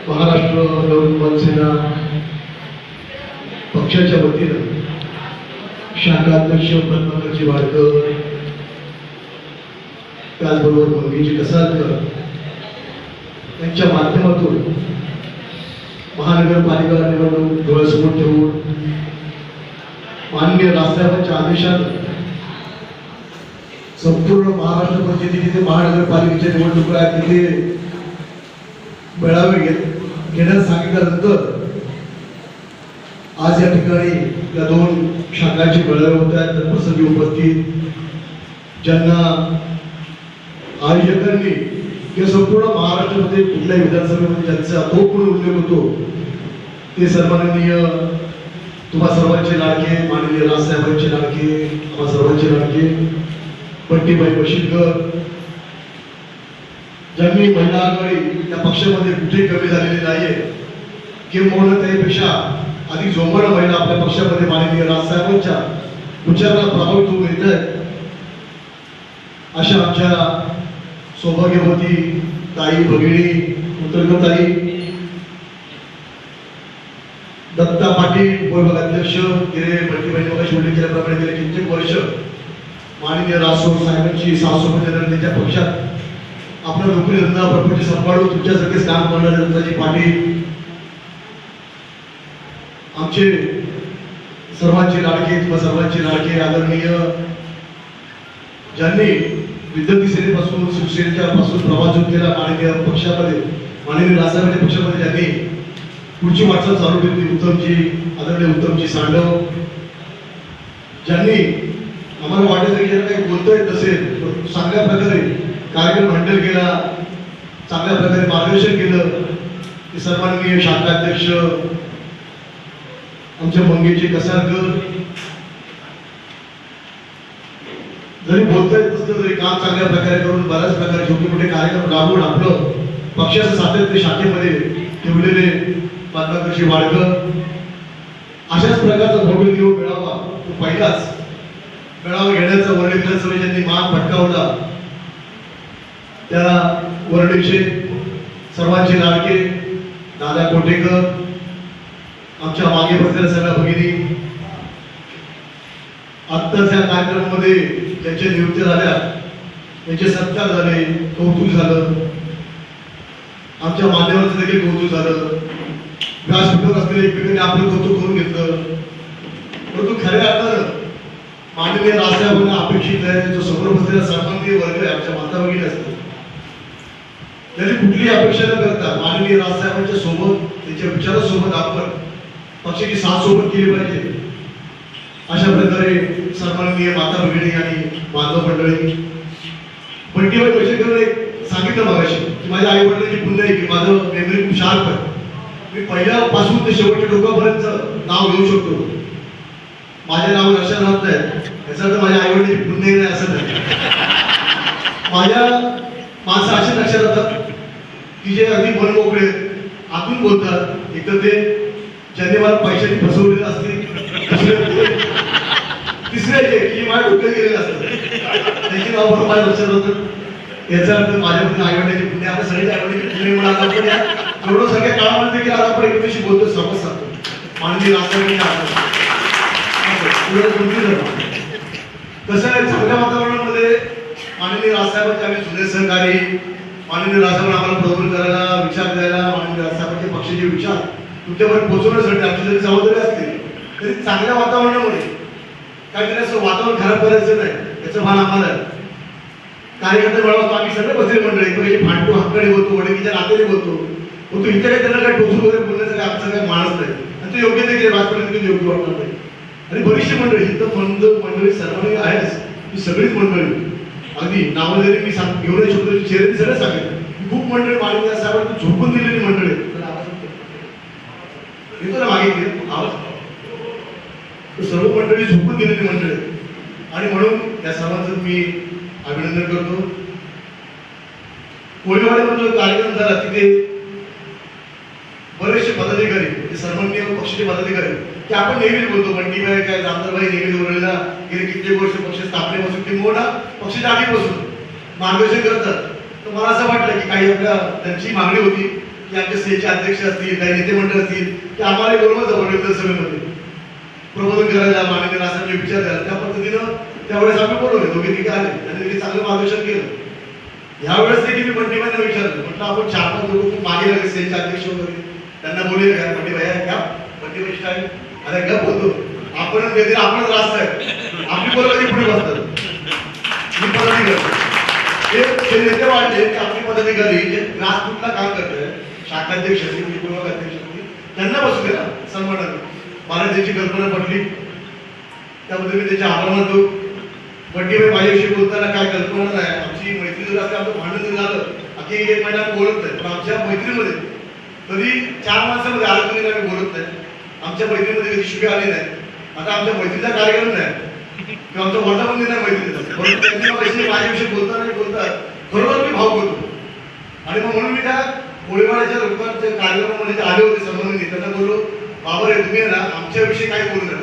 महाराष्ट्र नवनिर्माण सेना पक्षाच्या वतीनं शाखाध्यक्ष पद्माकरजी वाडकर, त्याचबरोबर मंगेजी कसालकर यांच्या माध्यमातून महानगरपालिका निवडणूक डोळ्यासमोर ठेवून माननीय राष्ट्रपतींच्या आदेशानं संपूर्ण महाराष्ट्र परिषदेची जिथे महानगरपालिकेच्या निवडणुका आहेत तिथे मेळावे घेण्यास सांगितल्यानंतर आज या ठिकाणी या दोन शाखांचे मेळावे होत आहेत. तत्प्रसंगी उपस्थित ज्यांना आयोजकांनी किंवा संपूर्ण महाराष्ट्रामध्ये कुठल्याही विधानसभेमध्ये ज्यांचा अतोपूर्ण उल्लेख होतो ते सन्माननीय तुम्हा सर्वांचे लाडके माननीय राजसाहेबांचे लाडके, आम्हा सर्वांचे लाडके बंटीभाई बशीरकर, ज्यांनी महिला आघाडी त्या पक्षामध्ये कुठेही कमी झालेली नाहीये किंवा त्यापेक्षा अधिक जोमानं महिला आपल्या पक्षामध्ये माननीय राजसाहेबांच्या विचाराला प्रभावित होऊन येत आहेत. अशा आमच्या सौभाग्यवती ताई भगिनी उतरकताई, दत्ता पाटील उपविभागाध्यक्ष गेले बंटीभाई मगाशी उल्लेख केल्याप्रमाणे गेले कित्येक वर्ष माननीय राजसाहेब साहेबांची सासोबत त्यांच्या पक्षात आपला नोकरी धंदा प्रपंच सांभाळून तुमच्यासारखेच काम करणारे दत्ताजी पाटील, आमचे सर्वांचे लाडके किंवा सर्वांचे लाडके आदरणीय ज्यांनी विद्यार्थी सेनेपासून शिवसेनेच्या पासून प्रवास केला माननीय पक्षामध्ये माननीय राजसाहेबांच्या पक्षामध्ये ज्यांनी पुढची वाटचाल चालू केली, उत्तमजी आदरणीय उत्तमजी सांडव, ज्यांनी आम्हाला वाटत की काही बोलता येत नसेल चांगल्या प्रकारे कार्यक्रम हँडल केला, चांगल्या प्रकारे मार्गदर्शन केलं. ते सन्माननीय शाखाध्यक्ष आमच्या मंगेजी कसालकर, जरी बोलता येत नसतं तरी काम चांगल्या प्रकारे करून बऱ्याच प्रकारे छोटे मोठे कार्यक्रम राबवून आपलं पक्षाचं सातत्य शाखेमध्ये ठेवलेले पद्माकरजी वाडकर, अशाच प्रकारचा भव्य दिवस मेळावा तो पहिलाच मेळावा घेण्याचा वर्णी विधानसभेत ज्यांनी मान पटकावला त्याला वर्णीचे सर्वांचे लाडके दादा कोटेकर, आमच्या मागे बसलेल्या सगळ्या भगिनी, आत्ताच या कार्यक्रमामध्ये ज्यांच्या नियुक्त्या झाल्या त्यांचे सत्कार झाले, कौतुक झालं, आमच्या मान्यवरांचं देखील कौतुक झालं, व्यासपीठावर असलेले एकमेकांनी आपलं कौतुक करून घेतलं. परंतु खऱ्या अर्थानं माननीय राजसाहेबांना अपेक्षित आहे जो समोर बसलेला सन्माननीय वर्ग आहे आमच्या माता भगिनी असतात त्यांनी कुठलीही अपेक्षा न करता माननीय राजसाहेबांच्या सोबत त्यांच्या विचारासोबत आपण पक्षाची साथ सोबत केली पाहिजे. अशा प्रकारे सन्माननीय माता भगिनी आणि बांधव मंडळी, बंटीभाई बशीरकरने सांगितलं मगाशी की माझ्या आई वडिलांची पुण्य आहे की माझं मेमरी खूप शार्प आहे, मी पहिल्यापासून ते शेवटच्या टोकापर्यंत नाव घेऊ शकतो. माझ्या नाव लक्षात राहत नाही याचा अर्थ माझ्या आई वडिलांची पुण्य नाही असं नाही. माझ्या माणसं असे लक्षात राहतात की जे अगदी मनमोकळे आतून बोलतात, एक तर ते ज्यांनी मला पैशाने फसवलेले असतील, तिसरे जे की माझ्या डोक्यात गेलेले असतात त्याची नाव बरोबर माझ्या लक्षात होतं. याचा अर्थ माझ्याकडून आई वडिलांची पुण्य, आपण सगळे आई वडिलांची पुण्य म्हणून आता आपण या थोडं सगळ्या काळामध्ये देखील आता आपण एकमेकांशी बोलतो, समज सांगतो माननीय राजसाहेबांच्या कसं आहे. चांगल्या वातावरणामध्ये माननीय राजसाहेबांचे आम्ही जुने सहकारी, माननीय राजसाहेबांना आम्हाला प्रबोधन करायला, विचार द्यायला, माननीय राजसाहेबांचे पक्षाचे विचार तुमच्यापर्यंत पोहोचवण्यासाठी आमची जरी जबाबदारी असते तरी चांगल्या वातावरणामध्ये काहीतरी असं वातावरण खराब करायचं नाही याचं भान आम्हाला आहे. कार्यकर्ते मिळवतो आम्ही सगळे बसले मंडळी एकमेकांची फांटू हक्काने बोलतो, वडीलच्या नात्याने बोलतो, परंतु इथे काही त्यांना काही टोचून वगैरे बोलण्याचं काही आमचं काही मानस नाही आणि ते योग्य देखील राजपर्यंत योग्य वाटणार नाही. आणि बरीचशी मंडळी इथं मंद मंडळी सर्वांनी आहेच, ही सगळीच मंडळी अगदी नावं जरी मी घेऊन शकतो चेहरे सगळं सांगेल. खूप मंडळी माननीय साहेबांनी झोपून दिलेली मंडळी येतो ना मागे आवाज, सर्व मंडळी झोपून दिलेली मंडळी आणि म्हणून या सर्वांचं मी अभिनंदन करतो. कोळीवाडीमध्ये जो कार्यक्रम झाला तिथे बरेचसे पदाधिकारी, सन्माननीय पक्षाचे पदाधिकारी की आपण नेहमीच बोलतो बंटीभाई काय जामदारबाई नेहमीच उरलेला गेले कित्येक वर्ष पक्ष स्थापनेपासून किंवा पक्षाच्या आधीपासून मार्गदर्शन करतात. तर मला असं वाटलं की काही आपल्या त्यांची मागणी होती की आमचे सेचे अध्यक्ष असतील, काही नेते मंडळ असतील, की आम्हाला बोलवलं जवळ विधानसभेमध्ये प्रबोधन करायला, माननीय राष्ट्राचे विचार द्यायला. त्या पद्धतीनं त्यावेळेस आम्ही बोलवले, दोघे तिघे आले आणि त्यांनी चांगलं मार्गदर्शन केलं. यावेळेस देखील मी बंटीबाईंना विचारलं, म्हटलं आपण 4-5 लोक खूप मागे लागले सेचे अध्यक्ष वगैरे, त्यांना बोलले काय बंटीबाई घ्या, बंटीबाई स्टाईल अरे घ्या बोलतो आपण देतील, आपणच रास्त आहे, आपली पोरं कधी पुढे बसतात. ही पद्धती करतो ते नेते वाढले की आपली पद्धती कधी जे ग्रासरूटला काम करतोय, शाखाध्यक्ष असतील, विभाग अध्यक्ष असतील, त्यांना बसू दे ना सन्मानाने. मला त्याची कल्पना पडली, त्याबद्दल मी त्याचे आभार मानतो. बंटीबाई माझ्याविषयी बोलताना काय कल्पना नाही, आमची मैत्री जर असते, आमचं भांडण जर झालं अख्खी 1 महिना आम्ही बोलत नाही, पण आमच्या मैत्रीमध्ये कधी 4 माणसामध्ये आलं आम्ही बोलत नाही. आमच्या मैत्रीमध्ये कधी शिवे आले नाही. आता आमच्या मैत्रीचा कार्यक्रम नाही किंवा आमचा वर्धापन दिन नाही मैत्रीचा, माझ्याविषयी बोलतात खरोखर मी भाव करतो. आणि मग म्हणून मी त्या गोळीवाड्याच्या लोकांच्या कार्यक्रमामध्ये जे आले होते संबंधित, त्यांना बोललो बाबा रे तुम्ही ना आमच्याविषयी काही बोलू नका,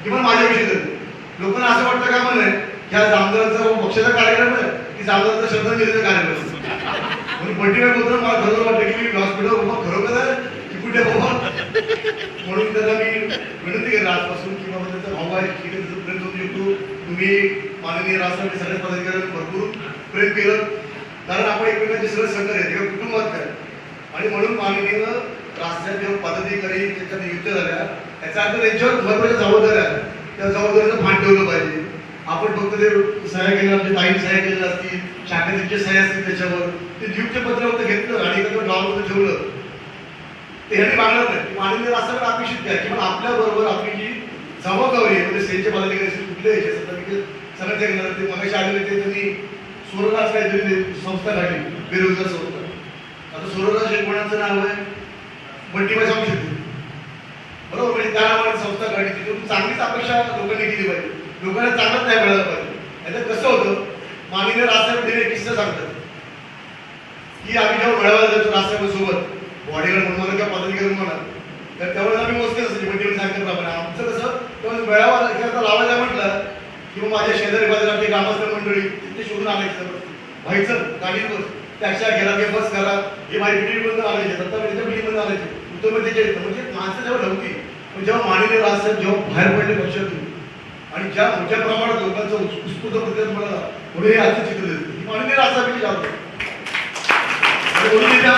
किंवा माझ्याविषयी तरी. लोकांना असं वाटतं का म्हणे ह्या जामदारांचा पक्षाचा कार्यक्रम आहे की जामदारांचा श्रद्धांजलीचा कार्यक्रम आहे. म्हणून बंटीबाई बोलताना मला खरोखर वाटतं की मी हॉस्पिटल बाबा खरोखर आहे की कुठे बाबा. म्हणून त्यांना मी विनंती केली आजपासून की बाबा त्यांचा भाऊ आहे, ठीक आहे, त्याचा प्रेम करू शकतो. तुम्ही माननीय राष्ट्रपती सगळ्या पदाधिकाऱ्यांनी भरपूर प्रेम केलं, कारण आपण एकमेकांचे सगळे सहकार्य आहेत, एका कुटुंबात काय. आणि म्हणून माननीय राष्ट्राच्या जेव्हा पदाधिकारी त्यांच्या नियुक्त झाल्या, याचा अर्थ त्यांच्यावर महत्वाच्या जबाबदाऱ्या आहेत, त्या जबाबदारीचं भान ठेवलं पाहिजे. आपण फक्त ते सह्या केल्या, आमच्या ताईने सह्या केलेल्या असतील, शाखेचे सह्या असतील, त्याच्यावर ते नियुक्त पत्र होतं घेतलं आणि एखादं गावामध्ये ठेवलं, ते ह्यांनी मागणार नाही. माननीय राष्ट्राकडे अपेक्षित द्या की आपल्या बरोबर आपली जी जबाबदारी आहे, म्हणजे सेंचे पदाधिकारी असतील, कुठल्या याचे सगळ्याच्या घेणार ते मगाशी आलेले ते त्यांनी सूर्यराज काहीतरी संस्था काढली, बेरोजगार संस्था. आता सूर्यराज शेखवणाचं नाव आहे बंटीबाई सांगू शकते बरोबर, म्हणजे त्या नावाने संस्था काढली, तिथून चांगलीच अपेक्षा लोकांनी केली पाहिजे, लोकांना चांगलंच नाही मिळालं पाहिजे. याच्यात कसं होतं, माननीय राष्ट्रपती एक किस्सा सांगतात की आम्ही जेव्हा मेळाव्याला जातो राष्ट्रपतीसोबत, बॉडीगार्ड म्हणून म्हणा किंवा पदाधिकारी म्हणा, तर त्यावेळेस आम्ही मोजके असायचे बंटीबाई सांगतात. आमचं कसं तेव्हा मेळावा एखादा लावायला म्हटलं किंवा माझ्या शेजारी बाजूला आमची ग्रामस्थ मंडळी ते शोधून आणायचं, व्हायचं गाडीवर टॅक्सी घ्यायला की बस करा, हे माझी बिल्डिंगमधून आणायचे, दत्ता त्याच्या बिल्डिंगमधून आणायचे, उत्तरमध्ये म्हणजे माणसं जेव्हा नव्हती. पण जेव्हा माननीय राजसाहेब जेव्हा बाहेर पडले पक्षातून आणि ज्या मोठ्या प्रमाणात लोकांचा उत्स्फूर्त प्रतिसाद मिळाला, म्हणून हे आजचं चित्र देतं माननीय राजसाहेबांची जबाबदारी. म्हणून त्या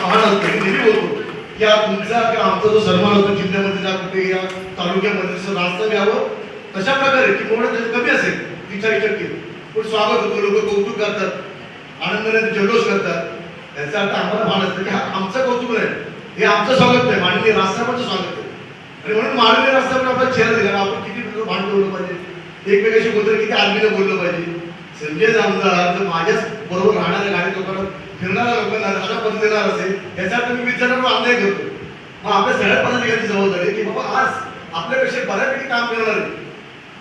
महान असतो नेहमी बोलतो की तुमचा किंवा आमचा जो सन्मान होतो जिल्ह्यामध्ये जा कुठे या तालुक्यामध्ये राजसाहेब यावं तशा प्रकारे की कोण कमी असेल 3-4 पण स्वागत होतं, लोक कौतुक करतात, आनंदाने जल्लोष करतात. याचा अर्थ आम्हाला भान असतं की हा आमचं कौतुक नाही, हे आमचं स्वागत नाही, माननीय राष्ट्रपतीचं स्वागत आहे. आणि म्हणून माननीय राष्ट्रपती आपला चेहरा दिला, आपण किती भान ठेवलं पाहिजे, एकमेकाशी बोलतो किती आदमीनं बोललं पाहिजे. संजय जामदार जर माझ्याच बरोबर राहणाऱ्या गाडी लोकांना फिरणाऱ्या लोकांना अशा पद्धती देणार असेल, याचा अर्थ मी विचारांवर अन्याय करतो. मग आपल्या सगळ्या पदाधिकाऱ्यांची जबाबदारी की बाबा आज आपल्यापेक्षा बऱ्यापैकी काम करणार आहे,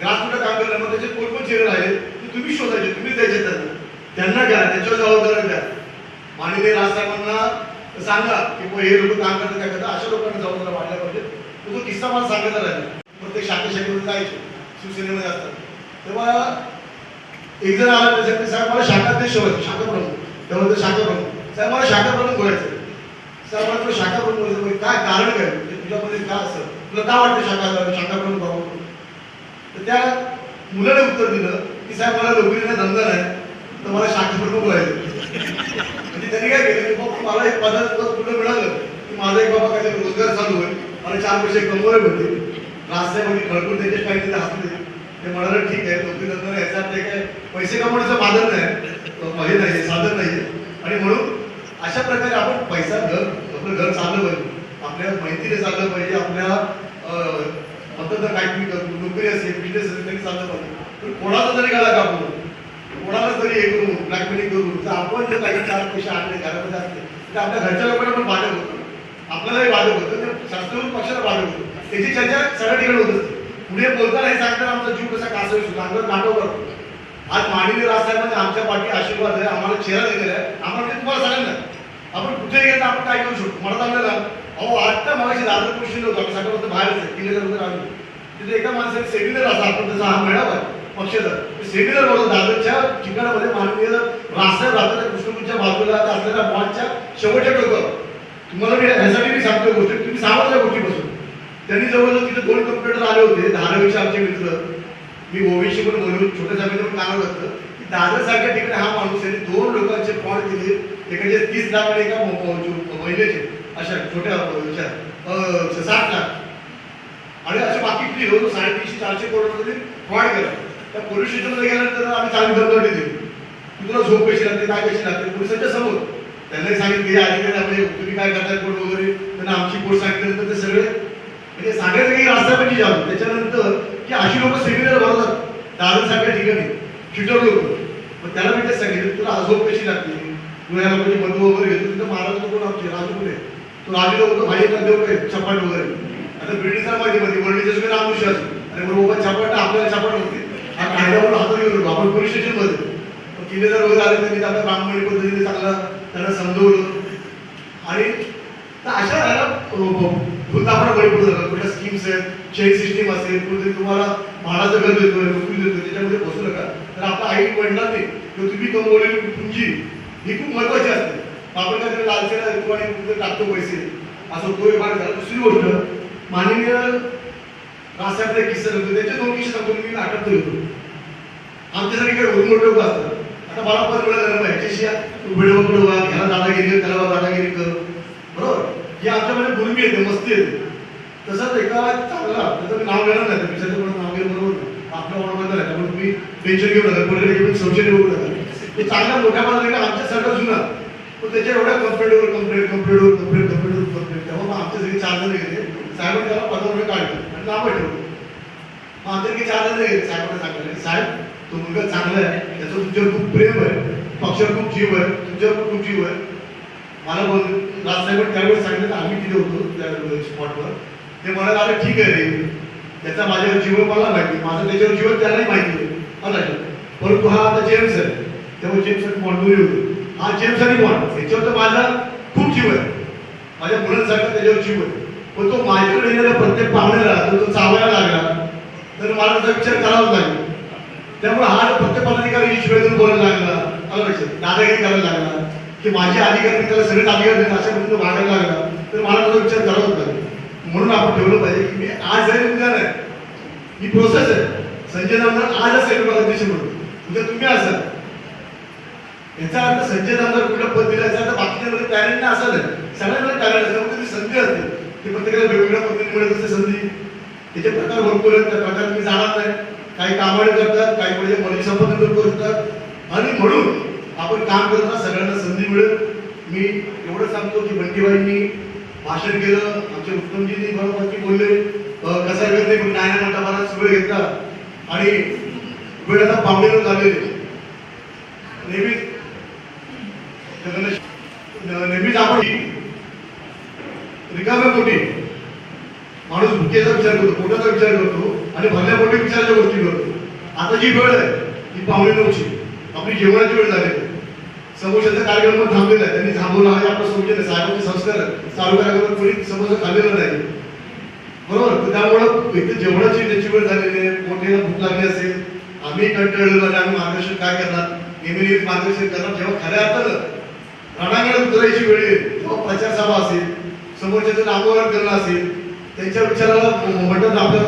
ग्रासरूटला काम करणार, मग त्याचे कोण चेहरे राहिले ते तुम्ही शोधायचे, तुम्हीच द्यायचे त्यांना घ्या, त्याच्यावर जबाबदारी द्या. माननीय राजसाहेबांना सांगा की हे लोक काम करतात काय करतात, अशा लोकांना जबाबदारी वाढल्या पाहिजे. तो किस्सा मला सांगायचा राहिला, प्रत्येक शाखेमध्ये जायचे, शिवसेनेमध्ये असतात तेव्हा एक जण आला त्याच्याकडे, साहेब मला शाखाध्यक्ष व्हायचं, शाखा प्रमुख, तेव्हा ते शाखा प्रमुख, साहेब मला शाखा प्रमुख व्हायचं. साहेब मला तुला शाखा प्रमुख व्हायचं काय कारण काय, म्हणजे तुझ्यामध्ये काय असं तुला काय वाटतं शाखा प्रमुख व्हावं. तर त्या मुलाने उत्तर दिलं की साहेब मला नोकरी नाही, धंदा नाही, तर मला शाखा प्रमुख व्हायचं. म्हणजे त्यांनी काय केलं की बाबा मला एक पदार्थ तुला मिळालं की माझा एक बाबा काहीतरी रोजगार चालू होईल, मला 4 पैसे कमवायला भेटतील. राजसाहेबांनी खडकून त्याचे काही तिथे हसले, ते म्हणाले ठीक आहे नोकरी धंदा याचा ते काय पैसे कमवण्याचं माध्यम नाही, हे नाही साधन नाही. आणि म्हणून अशा प्रकारे आपण पैसा आपलं घर चाललं पाहिजे, आपल्या माहितीने चाललं पाहिजे, आपल्या मतदार काही नोकरी असेल बिझनेस असेल तरी चाललं पाहिजे. पण कोणाचा जरी गाला कापू, कोणाला जरी हे करू ब्लॅकमेलिंग करू, तर आपण जर काही 4 पैसे आणले घरामध्ये असले तर आपल्या घरच्या लोकांना पण बाधक होतं, आपल्यालाही बाधक होतं, ते शास्त्रविरुद्ध पक्षाला बाधक होतं. त्याची चर्चा सगळ्या ठिकाणी होत असते. पुढे बोलताना हे सांगताना आमचा जीव कसा कासवी सुद्धा अंगावर काटव करतो. आज माननीय राजसाहेबांनी आमच्या पाठी आशीर्वाद आहे, आम्हाला चेहरा दिलेला आहे, आम्हाला ते तुम्हाला सांगायला आपण कुठे गेलं आपण काय करू शकतो. मला सांगलं ना अहो आता मगाशी दादर कृषी होतो, आम्ही 60 वाजता बाहेरच किल्ल्यानंतर आम्ही तिथे एका माणसाने सेमिनार असा आपण त्याचा हा मेळावा पक्षाचा सेमिनार बोलतो दादरच्या ठिकाणामध्ये माननीय राजसाहेब राहतात कृष्णपूरच्या बाजूला असलेल्या बॉन्डच्या शेवटच्या टोकावर तुम्हाला मी ह्यासाठी मी सांगतोय गोष्टी, तुम्ही सांगा त्या गोष्टीपासून. त्यांनी जवळजवळ तिथे 2 कम्प्युटर आले होते. धारावीचे आमचे मित्र, मी ओवीशी पण बोलून छोट्या सभेत पण कानावर घातलं की दादरसारख्या ठिकाणी हा माणूस आहे 2 लोकांचे फ्रॉड केले, एकाचे 30 लाख आणि एका महिलेचे अशा छोट्या 60 लाख आणि असे बाकी किती 350-400 करोड फ्रॉड केला. त्या पोलीस स्टेशनमध्ये गेल्यानंतर आम्ही चांगली दमदाटी दिली, तुला झोप कशी लागते, काय कशी लागते पोलिसांच्या समोर. त्यांनाही सांगितलं की अधिकारी आपले तुम्ही काय करताय कोण वगैरे, त्यांना आमची कोर्ट सांगितल्यानंतर ते सगळे म्हणजे सांगायचं काही रास्ता पाहिजे जाऊ. त्याच्यानंतर की अशी लोक सेमिनार भरतात दादरसारख्या ठिकाणी शिटर लोक. पण त्याला मी ते सांगितलं तुला झोप कशी लागते, तुला या लोकांची मधु वगैरे घेतो. तिथं महाराज कोण आमचे राजू कुठे, तो राजूला होतो भाई का देव काय चपाट वगैरे. आता ब्रिटिशांच्या मध्ये वर्ल्डचे सगळे नाम विश्वास आणि बरोबर चपाट आपल्याला चपाट होते. हा कायद्यावर हातात घेऊन आपण पोलीस स्टेशन मध्ये किल्लेदार वगैरे आले त्यांनी आपल्या ब्राह्मणी पद्धतीने चांगला त्यांना समजवलं आणि अशा याला फुलतापणा बळी पडू नका. कुठल्या स्कीम्स आहेत, चेक सिस्टीम असेल, कुठे तुम्हाला भाडाचं घर देतोय, नोकरी देतोय, त्याच्यामध्ये बसू नका. तर आपल्या आई वडिलांनी किंवा तुम्ही कमवलेली पुंजी ही खूप महत्वाची असते. आपण काय लालसेला येतो आणि टाकतो पैसे असं तो एक भाग झाला. दुसरी गोष्ट माननीय रासाहेब एक किस्सा होतो, त्याचे 2 किस्से सांगतो मी नाटक होतो. आमच्यासाठी काही उर्मोट लोक असतात. आता मला पण वेळ ह्याच्याशी व्हिडिओ पुढवा ह्याला दादागिरी कर, त्याला दादागिरी कर, बरोबर. हे आमच्यामध्ये गुरमी येते, मस्ती येते. तसंच एका चांगला त्याचं मी नाव घेणार नाही, पिक्चरचं पण नाव घेऊन बरोबर आपल्या ओळखबद्दल आहे, त्यामुळे तुम्ही टेन्शन घेऊ नका, कोणीकडे घेऊन संशय घेऊ नका. ते चांगल्या मोठ्या माणसाला आमच्या सगळं जुना पण त्याच्या एवढ्या कंप्लेंटवर तेव्हा मग आमच्या सगळे 4 जण गेले. साहेबांनी त्याला 15 काढलं आणि नावं ठेवलं. मग आमच्या 4 जण गेले. साहेबांना सांगितलं साहेब तो मुलगा चांगला आहे, त्याचं तुमच्यावर खूप प्रेम आहे, पक्षावर खूप जीव आहे, तुमच्यावर खूप जीव आहे. मला बोल राजसाहेबांनी त्यावेळेस सांगितलं तर आम्ही तिथे होतो त्या स्पॉटवर. ते म्हणाले अरे ठीक आहे रे, त्याचा माझ्यावर जीव मला माहिती, माझं त्याच्यावर जीवन त्यालाही माहिती आहे, परंतु हा आता जेम्स आहे. तेव्हा जेम्स बॉन्डुरी होतो. हा जेम्स आणि बॉन्ड याच्यावर तर माझा खूप जीव आहे, माझ्या मुलांसारखा त्याच्यावर जीव आहे. पण तो माझ्याकडे येणाऱ्या प्रत्येक पाहुण्याला तो चावायला लागला तर मला त्याचा विचार करावाच लागेल. त्यामुळे हा प्रत्येक पदाधिकारी शिवाय बोलायला लागला, दादागिरी करायला लागला की माझे अधिकारी त्याला सगळेच अधिकार देतात अशा पद्धतीने वागायला लागला तर मला त्याचा विचार करावाच लागेल. म्हणून आपण ठेवलं पाहिजे की मी आज आहे उद्या नाही, ही प्रोसेस आहे. संजय नामदार आज असेल मला अध्यक्ष म्हणून उद्या तुम्ही असाल. याचा अर्थ संजय नामदार कुठल्या पद दिला याचा अर्थ बाकीच्या टॅलेंट ना असाल, सगळ्यांमध्ये टॅलेंट असतं, ती संधी असते. ते प्रत्येकाला वेगवेगळ्या पद्धतीने मिळत असते संधी. त्याचे प्रकार भरपूर आहेत, त्या प्रकार तुम्ही जाणार नाही. काही कामाडे करतात, काही म्हणजे मर्जी संपन्न करतात आणि म्हणून आपण काम करताना सगळ्यांना संधी मिळेल. मी एवढं सांगतो की बंटीबाईंनी भाषण केलं, आमच्या उत्तमजींनी बरोबर बोलले, कसा वेळ नाही पण नाही म्हणता बराच वेळ घेतला आणि वेळ आता पावणेवर झालेले. नेहमीच आपण रिकाम्या पोटी माणूस भुकेचा विचार करतो, पोटाचा विचार करतो आणि भरल्या पोटी विचाराच्या गोष्टी करतो. आता जी वेळ आहे ती 8:45 आपली जेवणाची वेळ झाली. समोशाचा कार्यक्रम पण थांबलेला आहे, त्यांनी थांबवला आहे. आपलं सौजन्य साहेबांचे संस्कार चालू करायला कोणी समोसा खाल्लेलं नाही, बरोबर. त्यामुळं इथे जेवणाची त्याची वेळ झालेली आहे, मोठ्याला भूक लागली असेल, आम्ही कंटाळलेलो आणि आम्ही मार्गदर्शन काय करणार, नेहमी मार्गदर्शन करणार. जेव्हा खऱ्या अर्थानं रणांगणात उतरायची वेळ येईल तेव्हा प्रचार सभा असेल, समोरच्याचं नामोहरण करणं असेल, त्यांच्या विचाराला म्हणतात आपल्या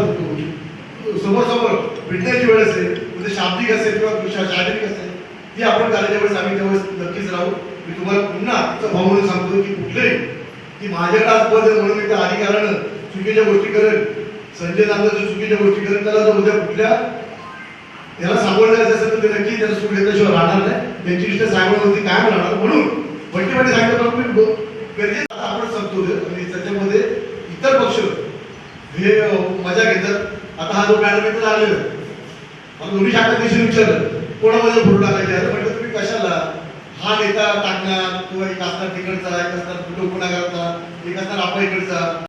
समोर भेटण्याची वेळ असेल, म्हणजे शाब्दिक असेल किंवा शारीरिक असेल, ती आपण करायच्या वेळेस आम्ही त्यावेळेस नक्कीच राहू. मी तुम्हाला पुन्हा भाऊ म्हणून सांगतो की कुठलेही की माझ्याकडे आज पद आहे म्हणून मी त्या अधिकारानं चुकीच्या गोष्टी करेल, संजय नामदार जो चुकीच्या गोष्टी करेल त्याला जर उद्या कुठल्या त्याला सामोरं जायचं असेल तर ते नक्की त्याला सुख घेतल्याशिवाय राहणार नाही. त्यांची इष्ट साहेबांवरती कायम राहणार. म्हणून बंटीबाई सांगितलं गरजेचं आपण सांगतो आणि त्याच्यामध्ये इतर पक्ष हे मजा घेतात. आता हा जो मॅडम इथं लागलेला मला दोन्ही शाखाधीशांनी विचारलं कोणामध्ये फोटो टाकायचे आहे, म्हटलं तुम्ही कशाला, हा नेता टाकणार किंवा एक असणार तिकडचा, एक असणार कुठं कोणाकडचा, एक असणार आपल्या इकडचा.